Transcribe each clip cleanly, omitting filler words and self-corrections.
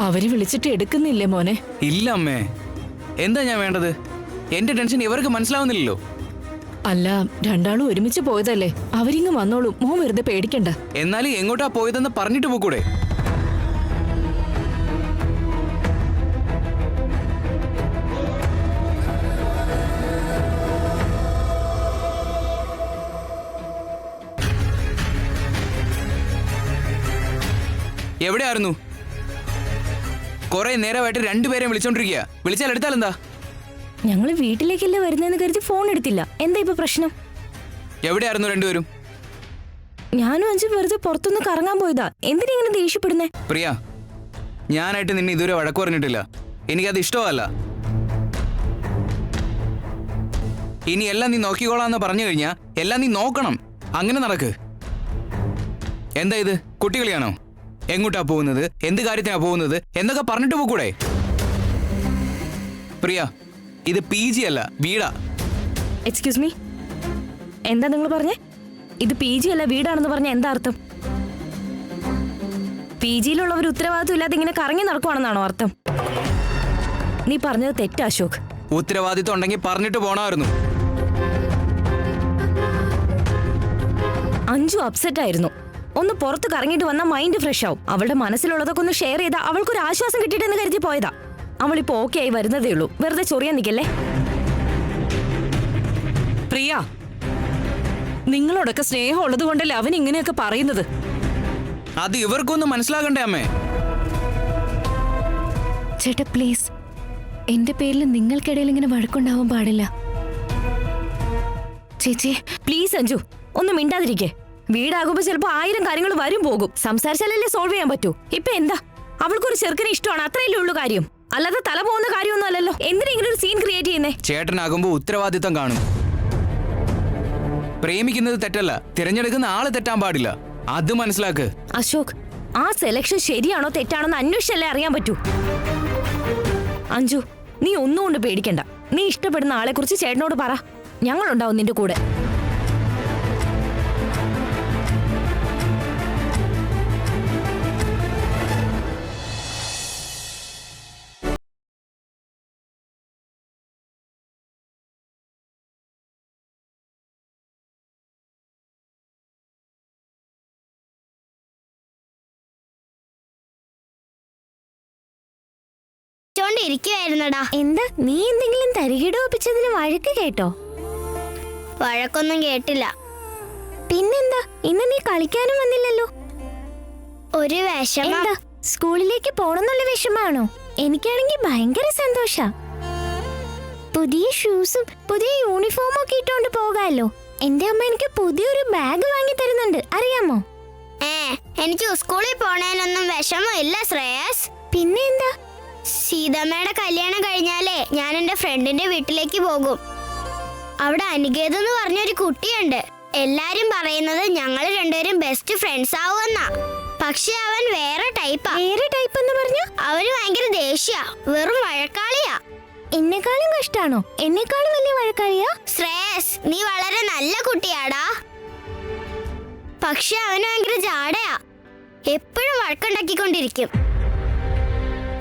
അവര് വിളിച്ചിട്ട് എടുക്കുന്നില്ലേ മോനെ? ഇല്ല അമ്മേ. എന്താ ഞാൻ വേണ്ടത്? എന്റെ ടെൻഷൻ ഇവർക്ക് മനസ്സിലാവുന്നില്ലല്ലോ. അല്ല, രണ്ടാളും ഒരുമിച്ച് പോയതല്ലേ, അവരിങ്ങ് വന്നോളൂ. മോൻ വെറുതെ പേടിക്കണ്ട. എന്നാലും എങ്ങോട്ടാ പോയതെന്ന് പറഞ്ഞിട്ട് പോക്കൂടെ? എവിടെയായിരുന്നു? കുറെ നേരമായിട്ട് രണ്ടുപേരെയും വിളിച്ചോണ്ടിരിക്കുക. വിളിച്ചാൽ എടുത്താൽ എന്താ? ഞങ്ങള് വീട്ടിലേക്കല്ലേ വരുന്നതെന്ന് കരുതി ഫോൺ എടുത്തില്ല. എന്താ ഇപ്പൊ പ്രശ്നം? എവിടെയായിരുന്നു രണ്ടുപേരും? ഞാനും അഞ്ചു വെറുതെ പുറത്തുനിന്ന് കറങ്ങാൻ പോയതാ. എന്തിനാ ഇങ്ങനെ ദേഷ്യപ്പെടുന്നേ? പ്രിയ, ഞാനായിട്ട് നിന്നെ ഇതുവരെ വഴക്ക് പറഞ്ഞിട്ടില്ല. എനിക്കത് ഇഷ്ടമല്ല. ഇനി എല്ലാം നീ നോക്കിക്കോളാന്ന് പറഞ്ഞു കഴിഞ്ഞാ എല്ലാം നീ നോക്കണം. അങ്ങനെ നടക്ക്. എന്താ ഇത് കുട്ടികളിയാണോ? എങ്ങോട്ടാ പോകുന്നത്, എന്ത് കാര്യത്തിനാ പോകുന്നത് എന്നൊക്കെ പറഞ്ഞിട്ട് പോകൂടെ? പ്രിയ, ഇത് PG അല്ല, വീടാ. എക്സ്ക്യൂസ് മീ, എന്താ നിങ്ങൾ പറഞ്ഞേ? ഇത് PG അല്ല വീടാണെന്ന് പറഞ്ഞ എന്താ അർത്ഥം? PG-യിലുള്ളവർ ഉത്തരവാദിത്വം ഇല്ലാതെ ഇങ്ങനെ കറങ്ങി നടക്കുവാണെന്നാണോ അർത്ഥം? നീ പറഞ്ഞത് തെറ്റാ അശോക്. ഉത്തരവാദിത്വം ഉണ്ടെങ്കിൽ പറഞ്ഞിട്ട് പോണമായിരുന്നു. അഞ്ചു അപ്സെറ്റ് ആയിരുന്നു. ഒന്ന് പുറത്ത് കറങ്ങിയിട്ട് വന്നാൽ മൈൻഡ് ഫ്രഷ് ആവും. അവളുടെ മനസ്സിലുള്ളതൊക്കെ ഒന്ന് ഷെയർ ചെയ്താൽ അവൾക്കൊരു ആശ്വാസം കിട്ടിയിട്ടെന്ന് കരുതി പോയതാ. അവളിപ്പോ ഓക്കെ ആയി വരുന്നതേ ഉള്ളൂ. വെറുതെ ചൊറിയാൻ നിൽക്കല്ലേ. പ്രിയ, നിങ്ങളോടൊക്കെ സ്നേഹം ഉള്ളത് കൊണ്ടല്ലേ അവൻ ഇങ്ങനെയൊക്കെ പറയുന്നത്. അത് ഇവർക്കൊന്നും മനസ്സിലാകണ്ടേ അമ്മേ? ചേട്ടാ പ്ലീസ്, എന്റെ പേരിൽ നിങ്ങൾക്കിടയിൽ ഇങ്ങനെ വഴക്കുണ്ടാവാൻ പാടില്ല. ചേച്ചി പ്ലീസ് അഞ്ജു, ഒന്ന് മിണ്ടാതിരിക്കേ. വീടാകുമ്പോ ചിലപ്പോ 1000 കാര്യങ്ങൾ വരും പോകും. സംസാരിച്ചാലല്ലേ സോൾവ് ചെയ്യാൻ പറ്റൂ. ഇപ്പൊ എന്താ, അവൾക്കൊരു ചെറുക്കനെ ഇഷ്ടമാണ്, അത്രയല്ലേ ഉള്ളൂ കാര്യം. അല്ലാതെ തല പോകുന്ന കാര്യമൊന്നും അല്ലല്ലോ. എന്തിനാ ഇങ്ങനെ ഒരു സീൻ ക്രിയേറ്റ് ചെയ്യുന്നേ? ചേട്ടനാകുമ്പോ ഉത്തരവാദിത്വം കാണും. പ്രേമിക്കുന്നത് തെറ്റല്ല, തിരഞ്ഞെടുക്കുന്ന ആള് തെറ്റാൻ പാടില്ല. അത് മനസ്സിലാക്ക്. അശോക്, ആ സെലക്ഷൻ ശരിയാണോ തെറ്റാണോ എന്ന് അന്വേഷിച്ചല്ലേ അറിയാൻ പറ്റൂ. അഞ്ജു, നീ ഒന്നുകൊണ്ട് പേടിക്കണ്ട. നീ ഇഷ്ടപ്പെടുന്ന ആളെ കുറിച്ച് ചേട്ടനോട് പറ. ഞങ്ങളുണ്ടാവും നിന്റെ കൂടെ. ഇരിക്കുവായിരുന്നടാ. എന്താ നീ എന്തെങ്കിലും തരികിട ഒപ്പിച്ചതിന് വഴക്ക് കേട്ടോ? വഴക്കൊന്നും കേട്ടില്ല. പിന്നെന്താ, ഇന്ന് നീ കളിക്കാനും വന്നില്ലല്ലോ? ഒരു വിഷമം. എന്താ, സ്കൂളിലേക്ക് പോണെന്നുള്ള വിഷമാണോ? എനിക്കാണെങ്കിൽ ഭയങ്കര സന്തോഷ. പുതിയ ഷൂസും പുതിയ യൂണിഫോമും ഒക്കെ ഇട്ടോണ്ട് പോകാലോ. എന്റെ അമ്മ എനിക്ക് പുതിയൊരു ബാഗ് വാങ്ങി തരുന്നുണ്ട്, അറിയാമോ? എനിക്ക് സ്കൂളിൽ പോണേനൊന്നും വിഷമമില്ല ശ്രേയസ്. പിന്നെ എന്താ, സീതമ്മയുടെ കല്യാണം കഴിഞ്ഞാലേ ഞാൻ എന്റെ ഫ്രണ്ടിന്റെ വീട്ടിലേക്ക് പോകും. അവിടെ അനികേത് എന്ന് പറഞ്ഞൊരു കുട്ടിയുണ്ട്. എല്ലാരും പറയുന്നത് ഞങ്ങൾ രണ്ടുപേരും ബെസ്റ്റ് ഫ്രണ്ട്സ് ആവുമെന്നാ. പക്ഷെ അവൻ വേറെ ടൈപ്പാ. വേറെ ടൈപ്പ് എന്ന് പറഞ്ഞ? അവന് ഭയങ്കര ദേഷ്യ, വെറും വഴക്കാളിയാ. എന്നെക്കാളും കഷ്ടാണോ? എന്നെക്കാളും വലിയ വഴക്കാളിയാ? ശ്രേയസ്, നീ വളരെ നല്ല കുട്ടിയാടാ. പക്ഷെ അവന് ഭയങ്കര ജാടയാ, എപ്പോഴും വഴക്കുണ്ടാക്കിക്കൊണ്ടിരിക്കും.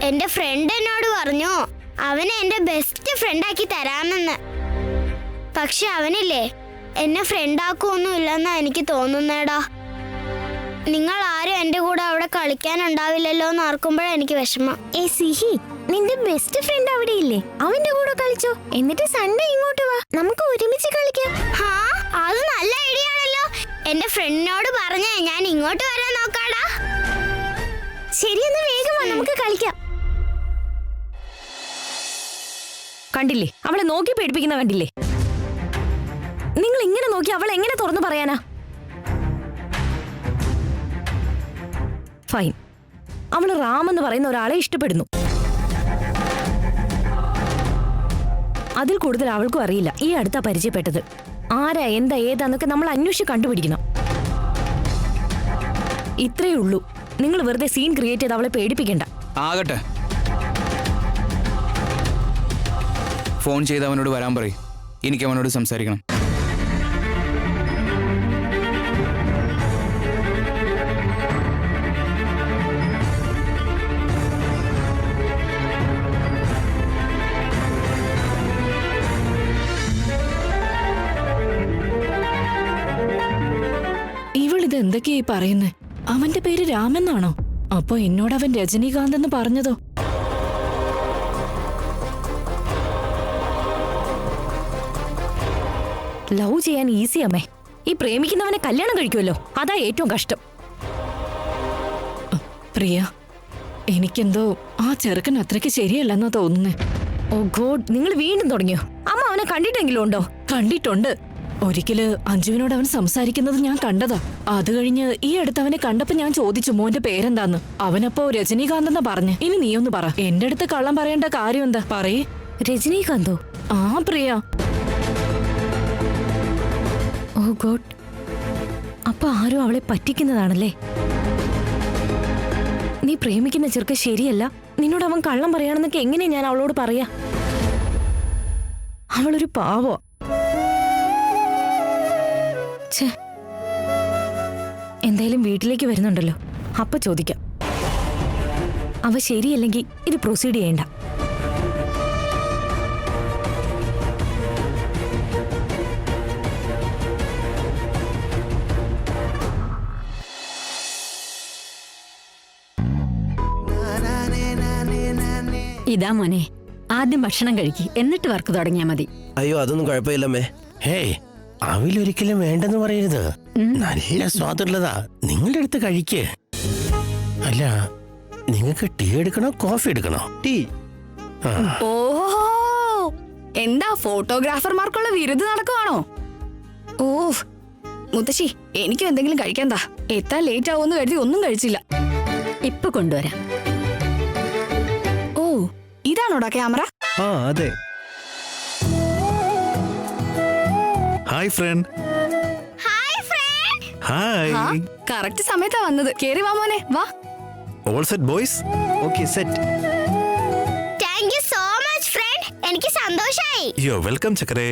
എന്റെ ഫ്രണ്ട് എന്നോട് പറഞ്ഞു അവനെ എന്റെ ബെസ്റ്റ് ഫ്രണ്ടാക്കി തരാമെന്ന്. പക്ഷെ അവനില്ലേ എന്നെ ഫ്രണ്ടാക്കൊന്നുമില്ലെന്നാ എനിക്ക് തോന്നുന്നേടാ. നിങ്ങൾ ആരും എന്റെ കൂടെ അവിടെ കളിക്കാനുണ്ടാവില്ലല്ലോ എന്ന് ഓർക്കുമ്പോഴാണ് എനിക്ക് വിഷമം. സിഹി, നിന്റെ ബെസ്റ്റ് ഫ്രണ്ട് അവിടെ ഇല്ലേ? അവന്റെ കൂടെ കളിച്ചോ. എന്നിട്ട് സൺഡേ ഇങ്ങോട്ട് വാ, നമുക്ക് ഒരുമിച്ച് കളിക്കാം. അത് നല്ല ഐഡിയ ആണല്ലോ. എന്റെ ഫ്രണ്ടിനോട് പറഞ്ഞേ ഞാൻ ഇങ്ങോട്ട് വരാൻ നോക്കാടാ. ശരിയെന്ന് വേഗം വാ, നമുക്ക് കളിക്കാം. കണ്ടില്ലേ, അവളെ നോക്കി പേടിപ്പിക്കുന്ന കണ്ടില്ലേ? നിങ്ങൾ ഇങ്ങനെ നോക്കി അവൾ എങ്ങനെ തുറന്നു പറയാനാ? ഫൈൻ, അവള് റാം എന്ന് പറയുന്ന ഒരാളെ ഇഷ്ടപ്പെടുന്നു. അതിൽ കൂടുതൽ അവൾക്കും അറിയില്ല. ഈ അടുത്താ പരിചയപ്പെട്ടത്. ആരാ എന്താ ഏതാന്നൊക്കെ നമ്മൾ അന്വേഷിച്ച് കണ്ടുപിടിക്കണം. ഇത്രയേ ഉള്ളൂ. നിങ്ങൾ വെറുതെ സീൻ ക്രിയേറ്റ് ചെയ്ത് അവളെ പേടിപ്പിക്കണ്ട. ആകട്ടെ, ഫോൺ ചെയ്ത് അവനോട് വരാൻ പറയും. എനിക്ക് അവനോട് സംസാരിക്കണം. എന്തൊക്കെയായി പറയുന്നേ? അവന്റെ പേര് രാമെന്നാണോ? അപ്പൊ എന്നോട് അവൻ രജനീകാന്ത് എന്ന് പറഞ്ഞതോ? ലവ് ചെയ്യാൻ ഈസി അമ്മേ. ഈ പ്രേമിക്കുന്നവനെ കല്യാണം കഴിക്കുമല്ലോ, അതാ ഏറ്റവും കഷ്ടം. പ്രിയ, എനിക്കെന്തോ ആ ചെറുക്കൻ അത്രയ്ക്ക് ശരിയല്ലെന്നാ തോന്നുന്നേ. ഓ ഗോഡ്, നിങ്ങൾ വീണ്ടും തുടങ്ങിയോ? അമ്മ അവനെ കണ്ടിട്ടെങ്കിലും ഉണ്ടോ? കണ്ടിട്ടുണ്ട്. ഒരിക്കല് അഞ്ജുവിനോട് അവൻ സംസാരിക്കുന്നത് ഞാൻ കണ്ടതാ. അത് കഴിഞ്ഞ് ഈ അടുത്ത് അവനെ കണ്ടപ്പോ ഞാൻ ചോദിച്ചു മോന്റെ പേരെന്താന്ന്. അവനപ്പോ രജനീകാന്ത് എന്നാ പറഞ്ഞ്. ഇനി നീയൊന്ന് പറ, എന്റെ അടുത്ത് കള്ളം പറയേണ്ട കാര്യം എന്താ? പറയേ. രജനീകാന്തോ? ആ പ്രിയ. ഓ ഗോഡ്, അപ്പൊ ആരും അവളെ പറ്റിക്കുന്നതാണല്ലേ? നീ പ്രേമിക്കുന്ന ചെറുക്ക ശരിയല്ല, നിന്നോട് അവൻ കള്ളം പറയാണെന്നൊക്കെ എങ്ങനെയാ ഞാൻ അവളോട് പറയാ? അവളൊരു പാവോ. എന്തായാലും വീട്ടിലേക്ക് വരുന്നുണ്ടല്ലോ, അപ്പൊ ചോദിക്കാം. അവ ശരിയല്ലെങ്കിൽ ഇത് പ്രൊസീഡ് ചെയ്യണ്ട. ഇതാ മോനെ, ആദ്യം ഭക്ഷണം കഴിക്ക്, എന്നിട്ട് വർക്ക് തുടങ്ങിയാ മതി. അയ്യോ, അതൊന്നും കുഴപ്പമില്ലമ്മേ. ഹേയ്, അവിലൊരിക്കലും വേണ്ടെന്ന് പറയരുത്. നല്ല സ്വാദുള്ളതാ, നിങ്ങളുടെ അടുത്ത് കഴിക്ക്. അല്ല, നിങ്ങൾക്ക് ടീ എടുക്കണോ കോഫി എടുക്കണോ? ടീ. ഓഹോ, എന്താ ഫോട്ടോഗ്രാഫർമാർക്കുള്ള വിരുദ് നടക്കുവാണോ? ഓ മുത്തശ്ശി, എനിക്കും എന്തെങ്കിലും കഴിക്കാൻ താ. എത്താൻ ലേറ്റ് ആവുമെന്ന് കരുതി ഒന്നും കഴിച്ചില്ല. ഇപ്പൊ കൊണ്ടുവരാം. ഓ, ഇതാണോടാ ക്യാമറ? ആ അതെ. Hi friend. Hi friend. Hi. Correct സമയത്താ വന്നത്. കേറി വാ മോനെ, വാ. All set boys? Okay, set. Thank you so much friend. എനിക്ക് സന്തോഷായി. You welcome ചക്കരേ.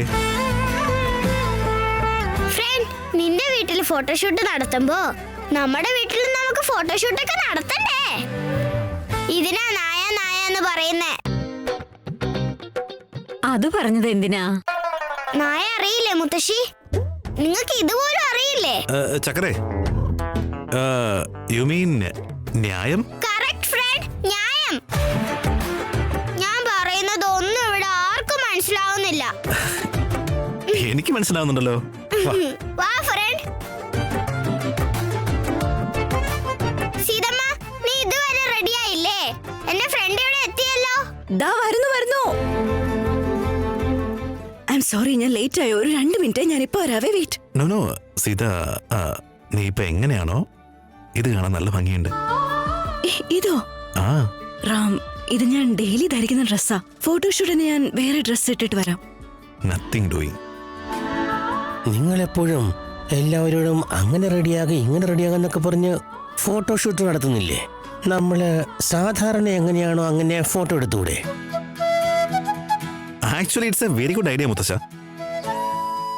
ഫ്രണ്ട്, നിന്റെ വീട്ടിൽ ഫോട്ടോഷൂട്ട് നടത്തുമ്പോ നമ്മുടെ വീട്ടിൽ നമുക്ക് ഫോട്ടോഷൂട്ടൊക്കെ നടത്തണ്ടേ? ഇതിനാ നായ നായ എന്ന് പറയുന്നേ. അത് പറഞ്ഞത് എന്തിനാ? നായ അറിയില്ലേ മുത്തശ്ശി? നിങ്ങൾക്ക് ഇതുപോലും അറിയില്ലേ? ചക്കരേ, യു മീൻ ന്യായം? കറക്റ്റ് ഫ്രണ്ട്, ന്യായം. ഞാൻ പറയുന്നത് ഒന്നും ഇവിടെ ആർക്കും മനസ്സിലാവുന്നില്ല. എനിക്ക് മനസ്സിലാവുന്നുണ്ടല്ലോ. വാ ഫ്രണ്ട്. സീതമ്മ, നീ ഇതുവരെ റെഡി ആയില്ലേ? എന്റെ ഫ്രണ്ട് ഇവിടെ എത്തിയല്ലോ. ദാ വരുന്നു. ഐ എം സോറി, ഞാൻ ലേറ്റ് ആയോ. ഒരു 2 മിനിറ്റ്, ഞാൻ ഇപ്പൊ വരാവേ. വെയിറ്റ്. നോ സീത, നീ ഇപ്പൊ എങ്ങനെയാണോ ഇത് കാണാൻ നല്ല ഭംഗിയുണ്ട്. ഇതോ? ആ റാം, ഇത് ഞാൻ ഡെയിലി ധരിക്കുന്ന ഡ്രസ്സാ. ഫോട്ടോഷൂട്ടിന് ഞാൻ വേറെ ഡ്രസ് ഇട്ടിട്ട് വരാം. Nothing doing. നിങ്ങളെപ്പോഴും എല്ലാവരോടും അങ്ങനെ റെഡിയാകുക ഇങ്ങനെ റെഡിയാകാന്നൊക്കെ പറഞ്ഞ് ഫോട്ടോഷൂട്ട് നടത്തുന്നില്ലേ? നമ്മള് സാധാരണ എങ്ങനെയാണോ അങ്ങനെ ഫോട്ടോ എടുത്തൂടെ? Actually it's a very good idea മുത്തശ്ശ.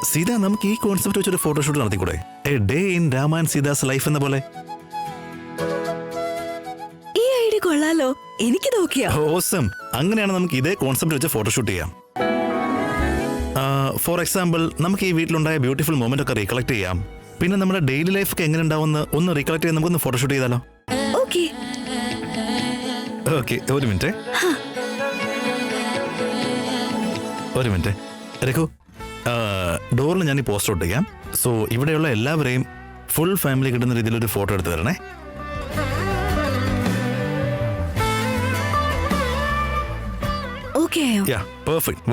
സീത, നമുക്ക് ഈ കോൺസെപ്റ്റ് വെച്ചൊരു ഫോട്ടോഷൂട്ട് നടത്തിക്കൂടെ? A day in Rama and Sita's life എന്ന പോലെ. ഈ ഐഡിയ കൊള്ളാലോ, എനിക്ക് നോക്കിയാ. ഓസം. അങ്ങനെയാണ് നമുക്ക് ഇതേ കോൺസെപ്റ്റ് വെച്ച് ഫോട്ടോഷൂട്ട് ചെയ്യാം. ഫോർ എക്സാമ്പിൾ, നമുക്ക് ഈ വീട്ടിലുണ്ടായ ബ്യൂട്ടിഫുൾ മൊമെന്റ് ഒക്കെ റീകളക്ട് ചെയ്യാം. പിന്നെ നമ്മുടെ ഡെയിലി ലൈഫ് ഒക്കെ എങ്ങനെ ഉണ്ടാവുമെന്ന് ഒന്ന് റീകളക്ട് ചെയ്യാൻ നമുക്കൊന്ന് ഫോട്ടോഷൂട്ട് ചെയ്താലോ? ഓക്കെ. ഓക്കെ, ഒരു മിനിറ്റ്. രഘു, ഡോറിൽ ഞാൻ ഈ പോസ്റ്റർ ഒട്ടിക്കാം. സോ ഇവിടെയുള്ള എല്ലാവരെയും ഫുൾ ഫാമിലി കിട്ടുന്ന രീതിയിൽ ഒരു ഫോട്ടോ എടുത്ത് തരണേ. ഓക്കെ ആയോ? യാ, പെർഫെക്റ്റ്.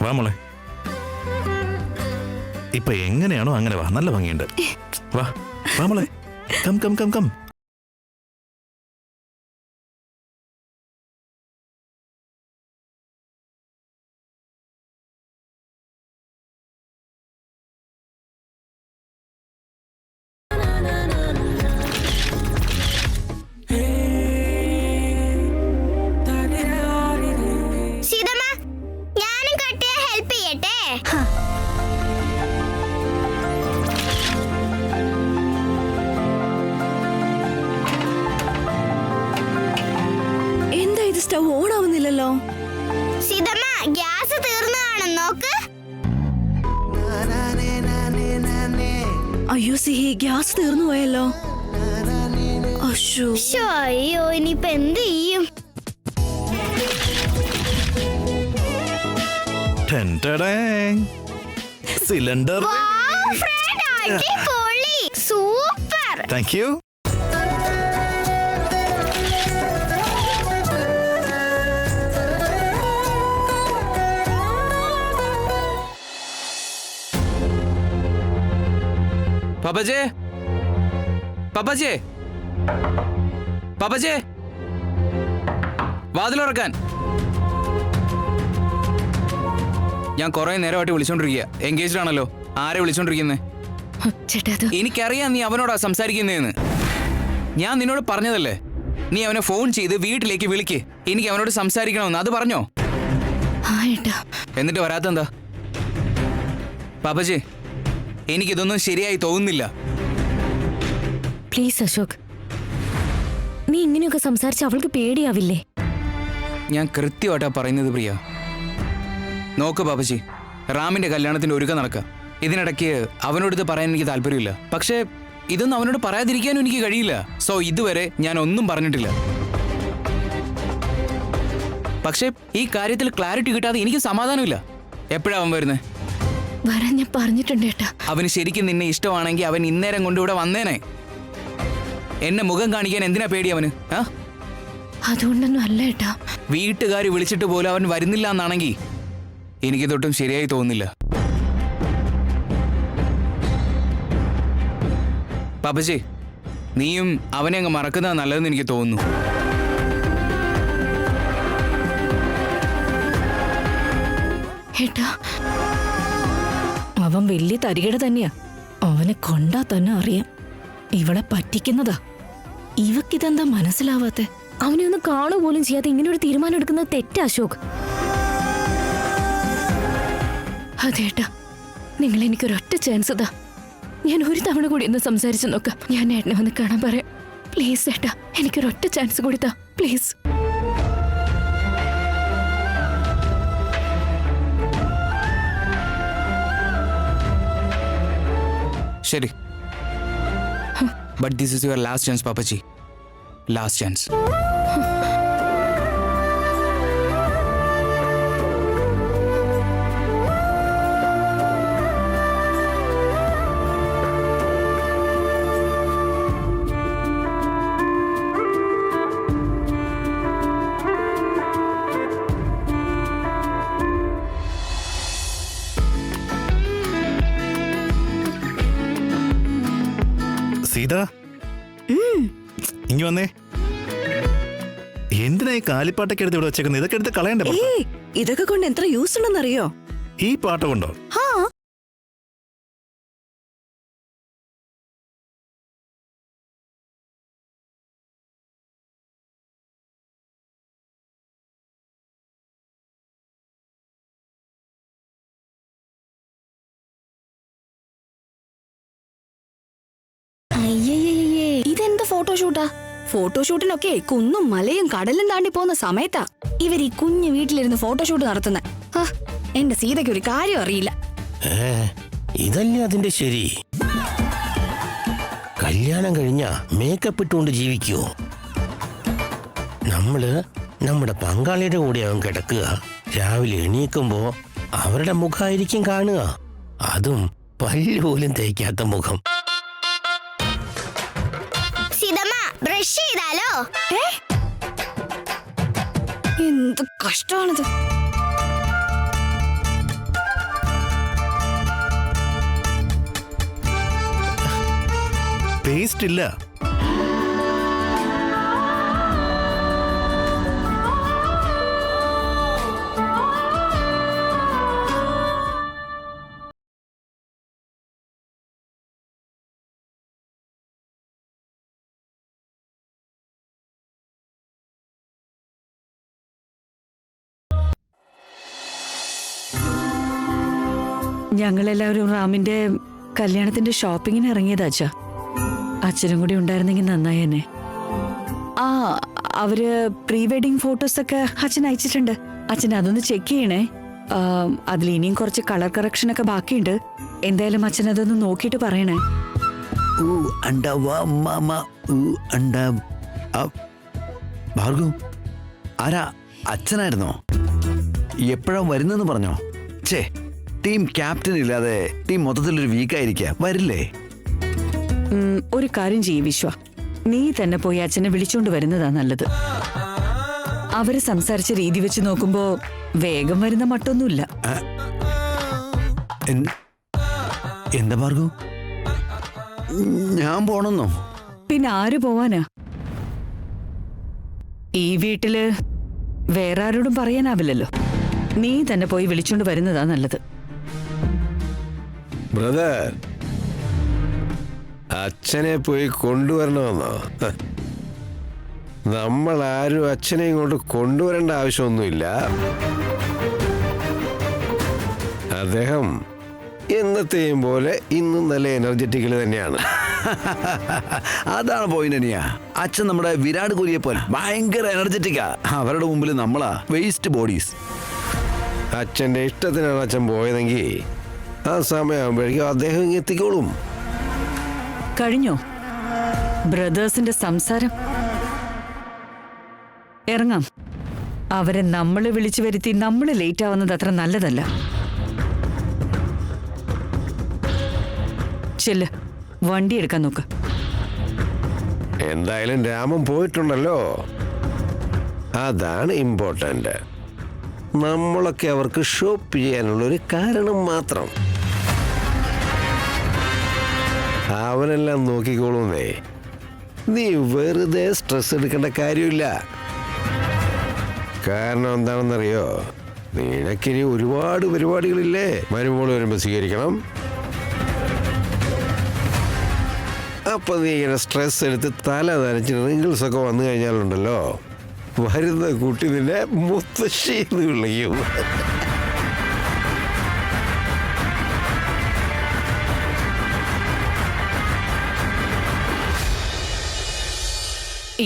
വാ മോളെ. ഇപ്പൊ എങ്ങനെയാണോ അങ്ങനെ വാ, നല്ല ഭംഗിയുണ്ട്. വാ മോളെ, കം. സീതമ്മ, ഞാനും കട്ട് ചെയ്യാൻ ഹെൽപ്പ് ചെയ്യട്ടെ? എന്താ ഇത്, സ്റ്റവ് ഓൺ ആവുന്നില്ലല്ലോ? സീതമ്മ, ഗ്യാസ് തീർന്നു കാണും, നോക്ക്. അയ്യോ സിഹി, ഗ്യാസ് തീർന്നു പോയല്ലോ. ശ്ശോ, അയ്യോ ഇനിയിപ്പൊ എന്ത് ചെയ്യും? സിലിണ്ടർ. Wow, friend, അടിപൊളി, സൂപ്പർ. Thank you. പാപ്പച്ചേ, പാപ്പച്ചേ, പാപ്പച്ചേ, വാതിലുറക്കാൻ. ഞാൻ കുറെ നേരമായിട്ട് വിളിച്ചോണ്ടിരിക്കുക. എൻഗേജ്ഡ് ആണല്ലോ. ആരെ വിളിച്ചോണ്ടിരിക്കുന്നേ? ചേട്ടാ അത് എനിക്കറിയാം നീ അവനോടാ സംസാരിക്കുന്നതെന്ന്. ഞാൻ നിന്നോട് പറഞ്ഞതല്ലേ, നീ അവനെ ഫോൺ ചെയ്ത് വീട്ടിലേക്ക് വിളിക്ക്, എനിക്ക് അവനോട് സംസാരിക്കണമെന്ന്. അത് പറഞ്ഞോ? ആ ഏട്ടാ. എന്നിട്ട് വരാത്തെന്താ? പാപ്പച്ചേ, എനിക്കിതൊന്നും ശരിയായി തോന്നുന്നില്ല. പ്ലീസ് അശോക്, നീ ഇങ്ങനെയൊക്കെ സംസാരിച്ച് അവൾക്ക് പേടിയാവില്ലേ? ഞാൻ കൃത്യമായിട്ടാ പറയുന്നത് പ്രിയ. നോക്ക് പാപ്പച്ചി, റാമിന്റെ കല്യാണത്തിന്റെ ഒരുക്കം നടക്കുക. ഇതിനിടയ്ക്ക് അവനോട് പറയാൻ എനിക്ക് താല്പര്യമില്ല. പക്ഷേ ഇതൊന്നും അവനോട് പറയാതിരിക്കാനും എനിക്ക് കഴിയില്ല. സോ ഇതുവരെ ഞാൻ ഒന്നും പറഞ്ഞിട്ടില്ല. പക്ഷേ ഈ കാര്യത്തിൽ ക്ലാരിറ്റി കിട്ടാതെ എനിക്ക് സമാധാനമില്ല. എപ്പോഴാ അവൻ വരുന്നത്? വരാൻ ഞാൻ പറഞ്ഞിട്ടുണ്ട് ഏട്ടാ. അവന് ശരിക്കും നിന്നെ ഇഷ്ടമാണെങ്കിൽ അവൻ ഇന്നേരം കൊണ്ട് ഇവിടെ വന്നേനെ. എന്നെ മുഖം കാണിക്കാൻ എന്തിനാ പേടി അവന്? അതുകൊണ്ടൊന്നും അല്ല ഏട്ടാ. വീട്ടുകാർ വിളിച്ചിട്ട് പോലും അവൻ വരുന്നില്ല എന്നാണെങ്കിൽ എനിക്ക് തൊട്ടും ശരിയായി തോന്നുന്നില്ല. പാപ്പച്ചി, നീയും അവനെ അങ്ങ് മറക്കുന്നത് നല്ലതെന്ന് എനിക്ക് തോന്നുന്നു. ഏട്ടാ, അവൻ വലിയ തരികട തന്നെയാ. അവനെ കൊണ്ടാ തന്നെ അറിയാം ഇവളെ പറ്റിക്കുന്നതാ. ഇവക്കിതെന്താ മനസ്സിലാവാത്തെ? അവനെ ഒന്ന് കാണുക പോലും ചെയ്യാതെ ഇങ്ങനെ ഒരു തീരുമാനം എടുക്കുന്നത് തെറ്റാ അശോക്. അതേട്ടാ, നിങ്ങൾ എനിക്കൊരൊറ്റ ചാൻസ് താ. ഞാൻ ഒരു തവണ കൂടി ഒന്ന് സംസാരിച്ചു നോക്കാം. ഞാൻ ഏട്ടനെ വന്ന് കാണാൻ പറയാം. പ്ലീസ് ഏട്ടാ, എനിക്കൊരൊറ്റ ചാൻസ് കൂടി താ പ്ലീസ്. ശരി, but this is your last chance Pappachi. Last chance. Sita, ഇങ്ങ് വന്നേ. എന്തിനാ ഈ കാലിപ്പാട്ടൊക്കെ എടുത്ത് ഇവിടെ വെച്ചേക്കുന്നത്? ഇതൊക്കെ എടുത്ത് കളയണ്ടേ? ഇതൊക്കെ കൊണ്ട് എത്ര യൂസ് ഉണ്ടെന്നറിയോ? ഈ പാട്ട് കൊണ്ടോ? അയ്യയ്യേ, ഇതെന്ത് ഫോട്ടോഷൂട്ടാ? ഫോട്ടോഷൂട്ടിനൊക്കെ കുന്നും മലയും കടലും താണ്ടി പോകുന്ന സമയത്താ ഇവർ ഈ കുഞ്ഞു വീട്ടിലിരുന്ന് ഫോട്ടോഷൂട്ട് നടത്തുന്നത്. എന്റെ സീതയ്ക്ക് ഒരു കാര്യം അറിയില്ല. ഇതല്ലേ അതിന്റെ ശരി? കല്യാണം കഴിഞ്ഞ മേക്കപ്പ് ഇട്ടുകൊണ്ട് ജീവിക്കുവോ? നമ്മള് നമ്മുടെ പങ്കാളിയുടെ കൂടെയാവും കിടക്കുക. രാവിലെ എണീക്കുമ്പോ അവരുടെ മുഖമായിരിക്കും കാണുക. അതും പല്ല് പോലും തേക്കാത്ത മുഖം. ബ്രഷ് ചെയ്താലോ? എന്ത് കഷ്ടമാണിത്. പേസ്റ്റ് ഇല്ല. ഞങ്ങളെല്ലാവരും റാമിന്റെ കല്യാണത്തിന്റെ ഷോപ്പിങ്ങിന് ഇറങ്ങിയതാ അച്ഛാ. അച്ഛനും കൂടി ഉണ്ടായിരുന്നെങ്കിൽ നന്നായേനെ. അവര് പ്രീ വെഡിങ് ഫോട്ടോസ് ഒക്കെ അച്ഛൻ അയച്ചിട്ടുണ്ട്. അച്ഛൻ അതൊന്ന് ചെക്ക് ചെയ്യണേ. അതിൽ ഇനിയും കുറച്ച് കളർ കറക്ഷൻ ഒക്കെ ബാക്കിയുണ്ട്. എന്തായാലും അച്ഛൻ അതൊന്ന് നോക്കിയിട്ട് പറയണേ. ഭാർഗവ് ആരാ അച്ഛനായിരുന്നോ? എപ്പോഴാ വരുന്നെന്ന് പറഞ്ഞോ? ഛേ, ടീം ക്യാപ്റ്റൻ ഇല്ലാതെ ടീം മൊത്തത്തിലൊരു വീക്കായിരിക്കുക. വരില്ലേ? ഒരു കാര്യം ചെയ്യ് വിശ്വ, നീ തന്നെ പോയി അച്ഛനെ വിളിച്ചോണ്ട് വരുന്നതാ നല്ലത്. അവര് സംസാരിച്ച രീതി വെച്ച് നോക്കുമ്പോ വേഗം വരുന്ന മട്ടൊന്നുമില്ല. എന്താ ഭാർഗവ്, ഞാൻ പോണെന്നോ? പിന്നെ ആര് പോവാനാ? ഈ വീട്ടില് വേറെ ആരോടും പറയാനാവില്ലല്ലോ. നീ തന്നെ പോയി വിളിച്ചോണ്ട് വരുന്നതാ നല്ലത്. ബ്രദർ, അച്ഛനെ പോയി കൊണ്ടുവരണമെന്നോ? നമ്മൾ ആരും അച്ഛനെ ഇങ്ങോട്ട് കൊണ്ടുവരേണ്ട ആവശ്യമൊന്നുമില്ല. അദ്ദേഹം എന്നത്തെയും പോലെ ഇന്നും നല്ല എനർജറ്റിക്കൽ തന്നെയാണ്. അതാണ് പോയിന്റ്. അനിയാ, അച്ഛൻ നമ്മുടെ വിരാട് കോഹ്ലിയെ പോലെ ഭയങ്കര എനർജറ്റിക്കാ. അവരുടെ മുമ്പിൽ നമ്മളാ വേസ്റ്റ് ബോഡീസ്. അച്ഛൻ്റെ ഇഷ്ടത്തിനാണ് അച്ഛൻ പോയതെങ്കിൽ ആ സമയമാകുമ്പോഴേക്കും അദ്ദേഹം ഇങ്ങ് എത്തിക്കോളും. കഴിഞ്ഞോ ബ്രദേഴ്സിന്റെ സംസാരം? ഇറങ്ങാം. അവരെ നമ്മള് വിളിച്ചു വരുത്തി നമ്മള് ലേറ്റ് ആവുന്നത് അത്ര നല്ലതല്ല. ചെല്ല്, വണ്ടി എടുക്കാൻ നോക്ക്. എന്തായാലും രാമൻ പോയിട്ടുണ്ടല്ലോ, അതാണ് ഇമ്പോർട്ടൻ്റ്. നമ്മളൊക്കെ അവർക്ക് ഷോപ്പ് ചെയ്യാനുള്ളൊരു കാരണം മാത്രം. അവനെല്ലാം നോക്കിക്കോളൂന്നേ. നീ വെറുതെ സ്ട്രെസ് എടുക്കേണ്ട കാര്യമില്ല. കാരണം എന്താണെന്നറിയോ, നിനക്കിനി ഒരുപാട് പരിപാടികളില്ലേ? മരുമോൾ വരുമ്പോൾ സ്വീകരിക്കണം. അപ്പൊ നീ ഇങ്ങനെ സ്ട്രെസ് എടുത്ത് തല നനച്ച് റിങ്കിൾസ് ഒക്കെ വന്നു കഴിഞ്ഞാലുണ്ടല്ലോ, വരുന്ന കുട്ടി നിന്നെ മുത്തശ്ശി എന്ന് വിളിക്കും.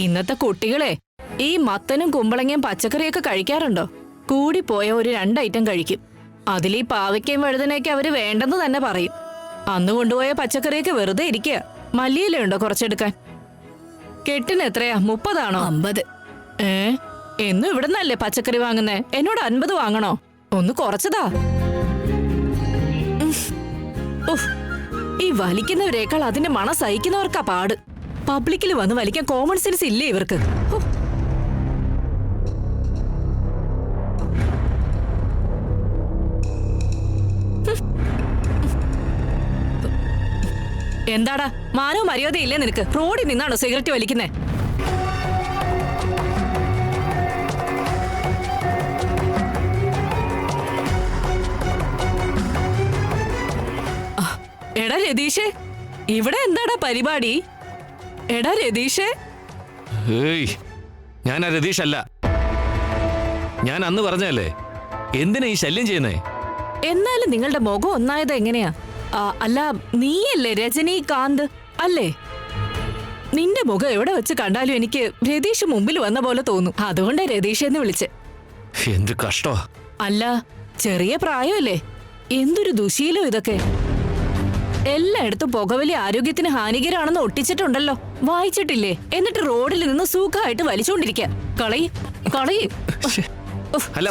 ഇന്നത്തെ കുട്ടികളെ ഈ മത്തനും കുമ്പളങ്ങയും പച്ചക്കറിയൊക്കെ കഴിക്കാറുണ്ടോ? കൂടിപ്പോയ ഒരു 2 ഐറ്റം കഴിക്കും. അതിൽ ഈ പാവയ്ക്കയും വഴുതനയൊക്കെ അവര് വേണ്ടെന്ന് തന്നെ പറയും. അന്ന് കൊണ്ടുപോയ പച്ചക്കറിയൊക്കെ വെറുതെ ഇരിക്കുക. മല്ലിയിലുണ്ടോ കുറച്ചെടുക്കാൻ? കെട്ടിന് എത്രയാ? 30 ആണോ? 50. എന്നും ഇവിടുന്നല്ലേ പച്ചക്കറി വാങ്ങുന്നേ? എന്നോട് 50 വാങ്ങണോ? ഒന്ന് കുറച്ചതാ. ഈ വലിക്കുന്നവരേക്കാൾ അതിന്റെ മണം സഹിക്കുന്നവർക്കാ പാട്. പബ്ലിക്കിൽ വന്ന് വലിക്കാൻ കോമൺ സെൻസ് ഇല്ലേ ഇവർക്ക്? എന്താടാ, മാനോ മര്യാദയില്ലേ നിനക്ക്? റോഡിൽ നിന്നാണോ സിഗരറ്റ് വലിക്കുന്നേ? എടാ രതീഷേ, ഇവിടെ എന്താടാ പരിപാടി? എടാ രതീഷേ. ഞാൻ ആ രതീഷ് അല്ല. ഞാൻ അന്ന് പറഞ്ഞല്ലേ, എന്തിനാ ഈ ശല്യം ചെയ്യുന്നേ? എന്നാലും നിങ്ങളുടെ മുഖം ഒന്നായത് എങ്ങനെയാ? അല്ല, നീയല്ലേ രജനീകാന്ത് അല്ലേ? നിന്റെ മുഖം എവിടെ വെച്ച് കണ്ടാലും എനിക്ക് രതീഷ് മുമ്പിൽ വന്ന പോലെ തോന്നും. അതുകൊണ്ടാ രതീഷ് എന്ന് വിളിച്ച്. എന്ത് കഷ്ടോ. അല്ല, ചെറിയ പ്രായമല്ലേ? എന്തൊരു ദുശീലം ഇതൊക്കെ. എല്ലായിടത്തും പുകവലി ആരോഗ്യത്തിന് ഹാനികരാണെന്ന് ഒട്ടിച്ചിട്ടുണ്ടല്ലോ. വായിച്ചിട്ടില്ലേ? എന്നിട്ട് റോഡിൽ നിന്ന് സുഖമായിട്ട് വലിച്ചോണ്ടിരിക്കുക. കളയി. അല്ല,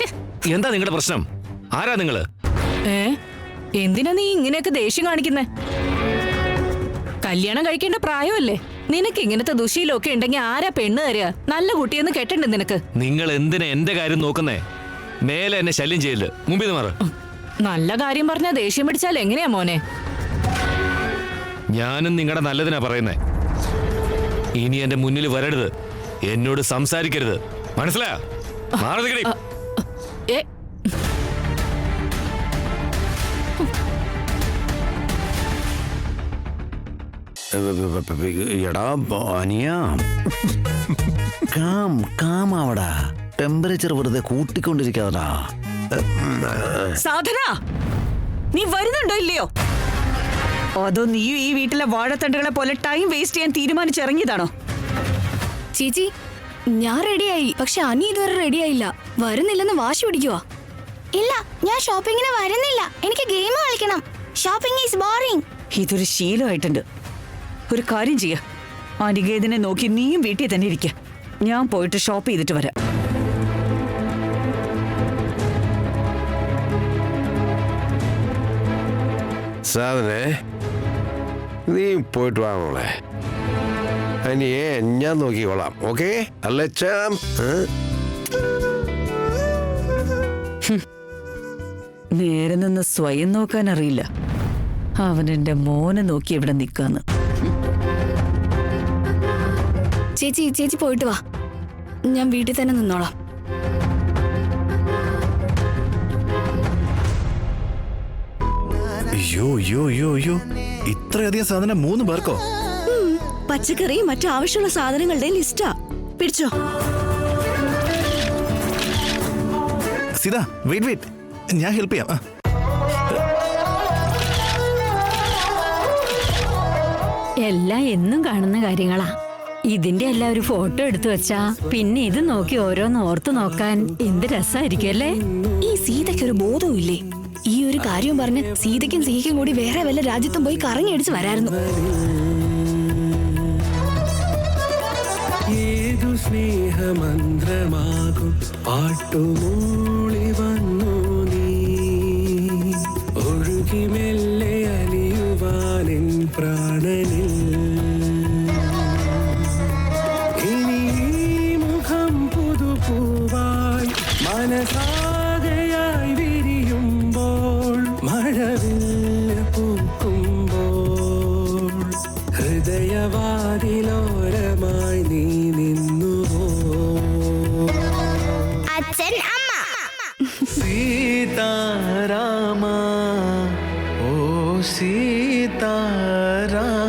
എന്താ നിങ്ങളുടെ പ്രശ്നം? ആരാ നിങ്ങള്? എന്തിനാ നീ ഇങ്ങനെയൊക്കെ ദേഷ്യം കാണിക്കുന്നേ? കല്യാണം കഴിക്കേണ്ട പ്രായമല്ലേ? നിനക്ക് ഇങ്ങനത്തെ ദുശീലമൊക്കെ ഉണ്ടെങ്കിൽ ആരാ പെണ്ണ് തരിക? നല്ല കുട്ടിയെന്ന് കേട്ടിട്ടുണ്ട് നിനക്ക്. നിങ്ങൾ എന്തിനാ എന്റെ കാര്യം നോക്കുന്നേ? മേലെ എന്നെ ശല്യം ചെയ്യല്. മുമ്പിൽ മാറ. നല്ല കാര്യം പറഞ്ഞാ ദേഷ്യം പിടിച്ചാൽ എങ്ങനെയാ മോനെ? ഞാനും നിങ്ങളുടെ നല്ലതിനാ പറയുന്നേ. ഇനി എന്റെ മുന്നിൽ വരരുത്, എന്നോട് സംസാരിക്കരുത്, മനസ്സിലായോ? മാറി. എടാ അനിയ, കാമാവടാ. ടെമ്പറേച്ചർ വെറുതെ കൂട്ടിക്കൊണ്ടിരിക്കാതാ. സാധന, നീ വരുന്നുണ്ടോ ഇല്ലയോ? അതോ നീയും ഈ വീട്ടിലെ വാഴത്തണ്ടുകളെ പോലെ ടൈം വേസ്റ്റ് ചെയ്യാൻ തീരുമാനിച്ചിറങ്ങിയതാണോ? ചേച്ചി, ഞാൻ റെഡിയായി. പക്ഷെ അനി ഇതുവരെ റെഡിയായില്ല. വരുന്നില്ലെന്ന് വാശി പിടിക്കുവാ. ഇല്ല, ഞാൻ ഷോപ്പിങ്ങിന് വരുന്നില്ല. എനിക്ക് ഗെയിം കളിക്കണം. Shopping is boring. ഇതൊരു ശീലമായിട്ടുണ്ട്. ഒരു കാര്യം ചെയ്യ, അനികേതിനെ നോക്കി നീയും വീട്ടിൽ തന്നെ ഇരിക്ക. ഞാൻ പോയിട്ട് ഷോപ്പ് ചെയ്തിട്ട് വരാം. സാധനെ, നീ പോയിട്ട് വാ മോളെ. അനിയെ ഞാൻ നോക്കിക്കോളാം. ഓക്കെ അല്ലേ ചാം? നേരെ നിന്ന് സ്വയം നോക്കാൻ അറിയില്ല. അവൻ എന്റെ മോനെ നോക്കി ഇവിടെ നിൽക്കാന്ന്. ചേച്ചി പോയിട്ട് വാ, ഞാൻ വീട്ടിൽ തന്നെ നിന്നോളാം. അയ്യോ ഇത്രയധികം സാധനം 3 പേർക്കോ? പച്ചക്കറി മറ്റു ആവശ്യമുള്ള സാധനങ്ങളുടെ ലിസ്റ്റാ. പിടിച്ചോ. സീതാ വെയിറ്റ്, ഞാൻ ഹെൽപ്പ് ചെയ്യാം. എല്ലാം എന്നും കാണുന്ന കാര്യങ്ങളാ. ഇതിന്റെ എല്ലാം ഒരു ഫോട്ടോ എടുത്തു വെച്ചാ പിന്നെ ഇത് നോക്കി ഓരോന്ന് ഓർത്തു നോക്കാൻ എന്ത് രസമായിരിക്കും അല്ലേ? ഈ സീതയ്ക്ക് ഒരു ബോധവും ഇല്ലേ? ഈ ഒരു കാര്യം പറഞ്ഞ് സീതയ്ക്കും സീക്കും കൂടി വേറെ വല്ല രാജ്യത്തും പോയി കറങ്ങി അടിച്ച് വരായിരുന്നു. ഏതു സ്നേഹമന്ത്രമാകും പാട്ടുമൂളി വന്നു നീ, ഒഴുകി മെല്ലെ അലിയുവാനിൻ പ്രാണനിൽ. ഇനി മുഖം പുതുപൂവായി മനസാകയായി വിരിയുമ്പോൾ, മഴവില്ല് പൂക്കുമ്പോൾ, ഹൃദയവാതിലോരമായി നീ നിന്നുവോ. അച്ഛൻ അമ്മ സീതാരാമ, ഓ സീതാരാമ.